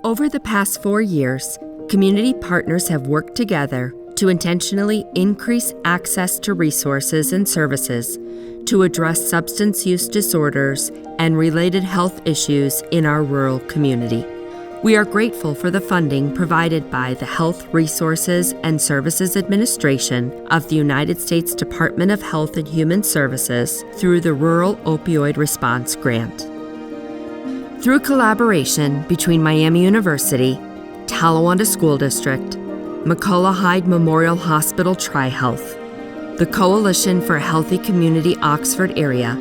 Over the past 4 years, community partners have worked together to intentionally increase access to resources and services to address substance use disorders and related health issues in our rural community. We are grateful for the funding provided by the Health Resources and Services Administration of the United States Department of Health and Human Services through the Rural Opioid Response Grant. Through collaboration between Miami University, Talawanda School District, McCullough Hyde Memorial Hospital Tri-Health, the Coalition for a Healthy Community Oxford Area,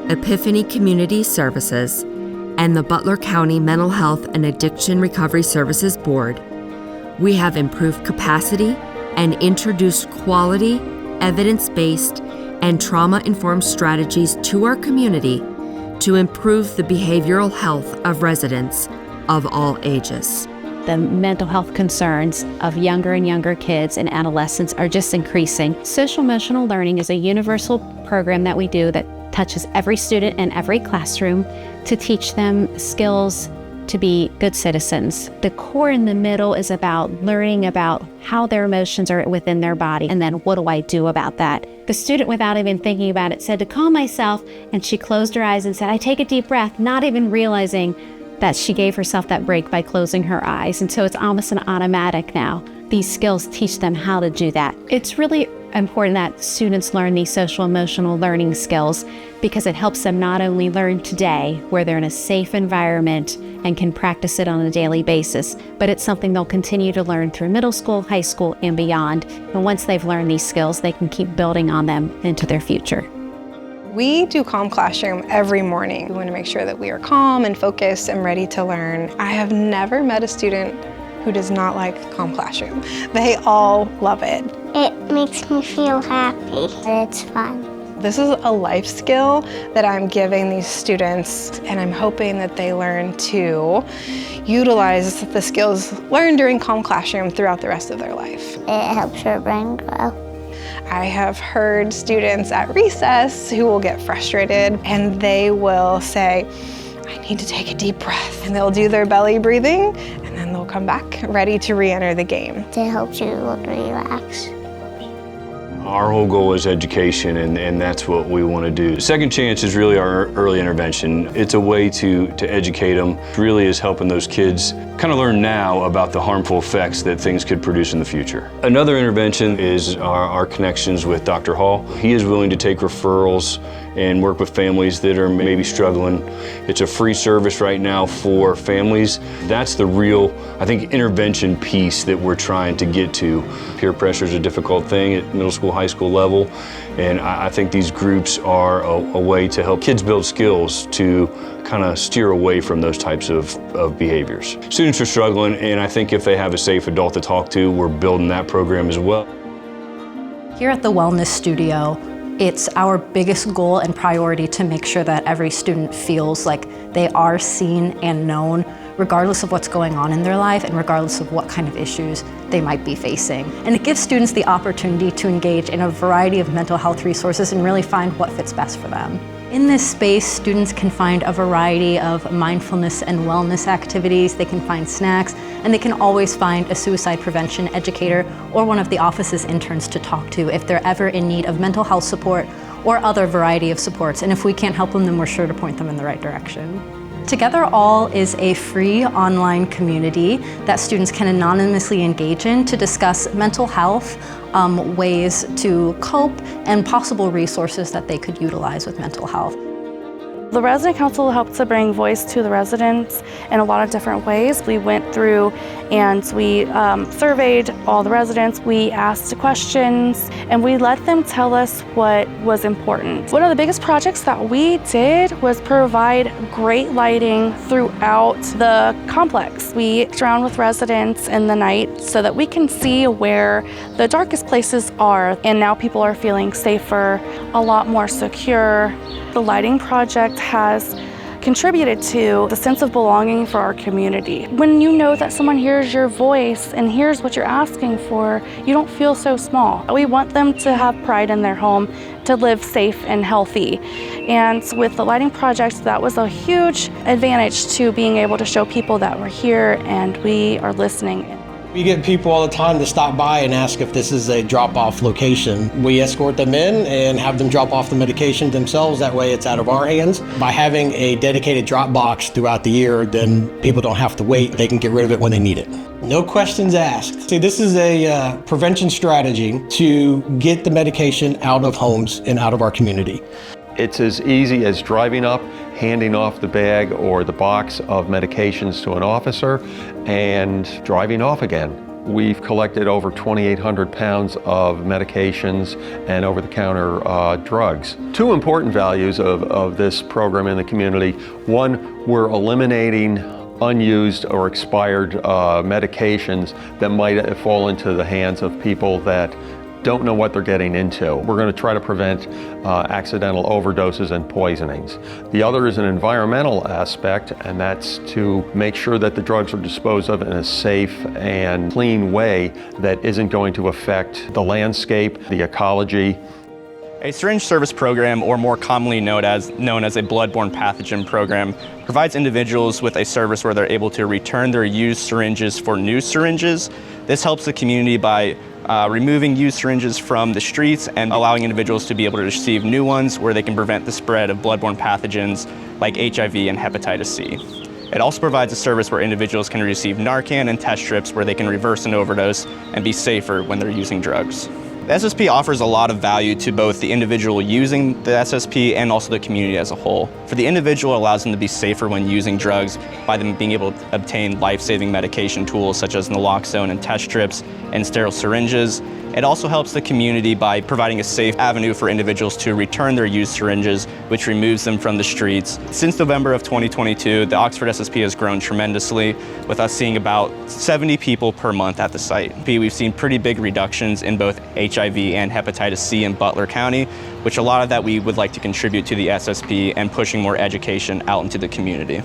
Epiphany Community Services, and the Butler County Mental Health and Addiction Recovery Services Board, we have improved capacity and introduced quality, evidence-based, and trauma-informed strategies to our community to improve the behavioral health of residents of all ages. The mental health concerns of younger and younger kids and adolescents are just increasing. Social emotional learning is a universal program that we do that touches every student in every classroom to teach them skills to be good citizens. The core in the middle is about learning about how their emotions are within their body, and then what do I do about that? The student, without even thinking about it, said to calm myself, and she closed her eyes and said, I take a deep breath, not even realizing that she gave herself that break by closing her eyes. And so it's almost an automatic now. These skills teach them how to do that. It's really important that students learn these social emotional learning skills because it helps them not only learn today where they're in a safe environment and can practice it on a daily basis, but it's something they'll continue to learn through middle school, high school, and beyond. And once they've learned these skills, they can keep building on them into their future. We do Calm Classroom every morning. We want to make sure that we are calm and focused and ready to learn. I have never met a student who does not like Calm Classroom. They all love it. It makes me feel happy and it's fun. This is a life skill that I'm giving these students, and I'm hoping that they learn to utilize the skills learned during Calm Classroom throughout the rest of their life. It helps your brain grow. I have heard students at recess who will get frustrated and they will say, I need to take a deep breath. And they'll do their belly breathing and then they'll come back ready to re-enter the game. It helps you relax. Our whole goal is education, and that's what we want to do. Second Chance is really our early intervention. It's a way to educate them. It really is helping those kids kind of learn now about the harmful effects that things could produce in the future. Another intervention is our connections with Dr. Hall. He is willing to take referrals and work with families that are maybe struggling. It's a free service right now for families. That's the real, I think, intervention piece that we're trying to get to. Peer pressure is a difficult thing at middle school, high school level, and I think these groups are a way to help kids build skills to kind of steer away from those types of behaviors. Students are struggling, and I think if they have a safe adult to talk to, we're building that program as well. Here at the Wellness Studio, it's our biggest goal and priority to make sure that every student feels like they are seen and known, regardless of what's going on in their life and regardless of what kind of issues they might be facing. And it gives students the opportunity to engage in a variety of mental health resources and really find what fits best for them. In this space, students can find a variety of mindfulness and wellness activities, they can find snacks, and they can always find a suicide prevention educator or one of the office's interns to talk to if they're ever in need of mental health support or other variety of supports. And if we can't help them, then we're sure to point them in the right direction. Together All is a free online community that students can anonymously engage in to discuss mental health, ways to cope, and possible resources that they could utilize with mental health. The Resident Council helped to bring voice to the residents in a lot of different ways. We went through and we surveyed all the residents, we asked questions, and we let them tell us what was important. One of the biggest projects that we did was provide great lighting throughout the complex. We walked around with residents in the night so that we can see where the darkest places are, and now people are feeling safer, a lot more secure. The lighting project has contributed to the sense of belonging for our community. When you know that someone hears your voice and hears what you're asking for, you don't feel so small. We want them to have pride in their home, to live safe and healthy. And with the lighting project, that was a huge advantage to being able to show people that we're here and we are listening. We get people all the time to stop by and ask if this is a drop-off location. We escort them in and have them drop off the medication themselves. That way it's out of our hands. By having a dedicated drop box throughout the year, then people don't have to wait. They can get rid of it when they need it. No questions asked. See, this is a prevention strategy to get the medication out of homes and out of our community. It's as easy as driving up, handing off the bag or the box of medications to an officer, and driving off again. We've collected over 2,800 pounds of medications and over-the-counter drugs. Two important values of this program in the community. One, we're eliminating unused or expired medications that might fall into the hands of people that don't know what they're getting into. We're going to try to prevent accidental overdoses and poisonings. The other is an environmental aspect, and that's to make sure that the drugs are disposed of in a safe and clean way that isn't going to affect the landscape, the ecology. A syringe service program, or more commonly known as a bloodborne pathogen program, provides individuals with a service where they're able to return their used syringes for new syringes. This helps the community by removing used syringes from the streets and allowing individuals to be able to receive new ones where they can prevent the spread of bloodborne pathogens like HIV and hepatitis C. It also provides a service where individuals can receive Narcan and test strips where they can reverse an overdose and be safer when they're using drugs. The SSP offers a lot of value to both the individual using the SSP and also the community as a whole. For the individual, it allows them to be safer when using drugs by them being able to obtain life-saving medication tools such as naloxone and test strips and sterile syringes. It also helps the community by providing a safe avenue for individuals to return their used syringes, which removes them from the streets. Since November of 2022, the Oxford SSP has grown tremendously, with us seeing about 70 people per month at the site. We've seen pretty big reductions in both HIV and hepatitis C in Butler County, which a lot of that we would like to contribute to the SSP and pushing more education out into the community.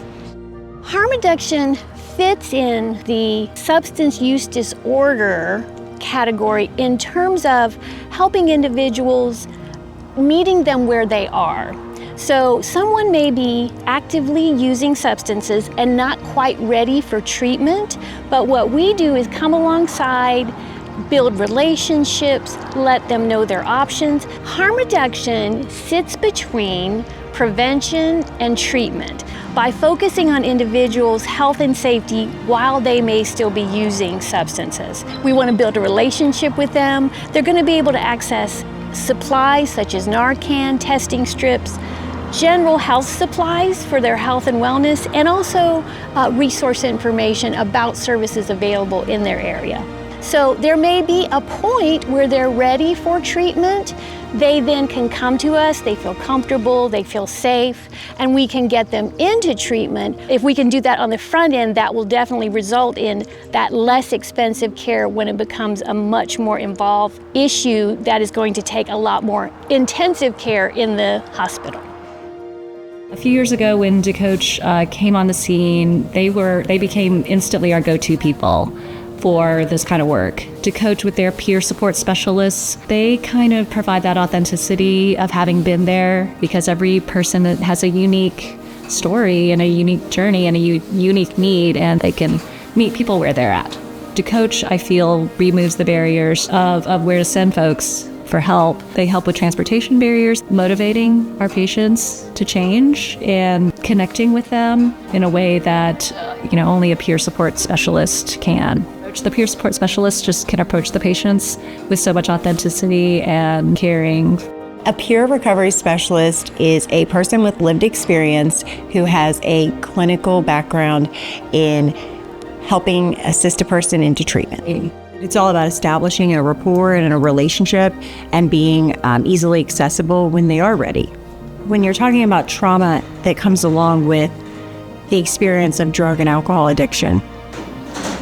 Harm reduction fits in the substance use disorder category in terms of helping individuals, meeting them where they are. So someone may be actively using substances and not quite ready for treatment, but what we do is come alongside, build relationships, let them know their options. Harm reduction sits between prevention and treatment by focusing on individuals' health and safety while they may still be using substances. We want to build a relationship with them. They're going to be able to access supplies such as Narcan, testing strips, general health supplies for their health and wellness, and also resource information about services available in their area. So there may be a point where they're ready for treatment. They then can come to us, they feel comfortable, they feel safe, and we can get them into treatment. If we can do that on the front end, that will definitely result in that less expensive care when it becomes a much more involved issue that is going to take a lot more intensive care in the hospital. A few years ago when DeCoach came on the scene, they became instantly our go-to people for this kind of work. DeCoach with their peer support specialists, they kind of provide that authenticity of having been there, because every person has a unique story and a unique journey and a unique need, and they can meet people where they're at. DeCoach, I feel, removes the barriers of where to send folks for help. They help with transportation barriers, motivating our patients to change and connecting with them in a way that only a peer support specialist can. The peer support specialist just can approach the patients with so much authenticity and caring. A peer recovery specialist is a person with lived experience who has a clinical background in helping assist a person into treatment. It's all about establishing a rapport and a relationship and being easily accessible when they are ready. When you're talking about trauma that comes along with the experience of drug and alcohol addiction,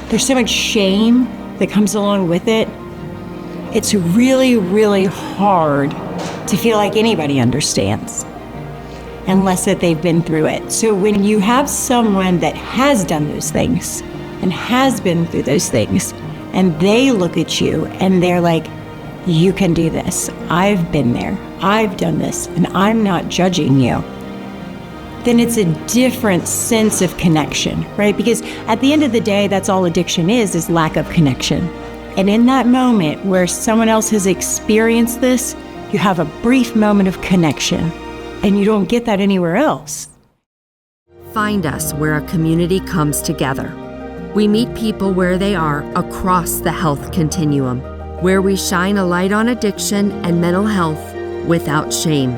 there's so much shame that comes along with it. It's really, really hard to feel like anybody understands. unless that they've been through it. So when you have someone that has done those things and has been through those things, and they look at you and they're like, you can do this. I've been there. I've done this, and I'm not judging you. Then it's a different sense of connection, right? Because at the end of the day, that's all addiction is lack of connection. And in that moment where someone else has experienced this, you have a brief moment of connection, and you don't get that anywhere else. Find us where a community comes together. We meet people where they are across the health continuum, where we shine a light on addiction and mental health without shame.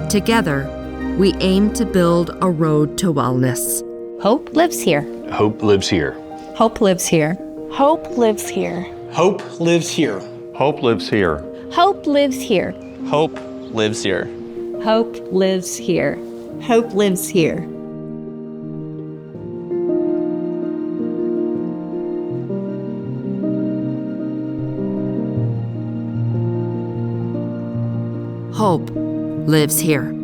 Together, we aim to build a road to wellness. Hope lives here. Hope lives here. Hope lives here. Hope lives here. Hope lives here. Hope lives here. Hope lives here. Hope lives here. Hope lives here. Hope lives here. Hope lives here.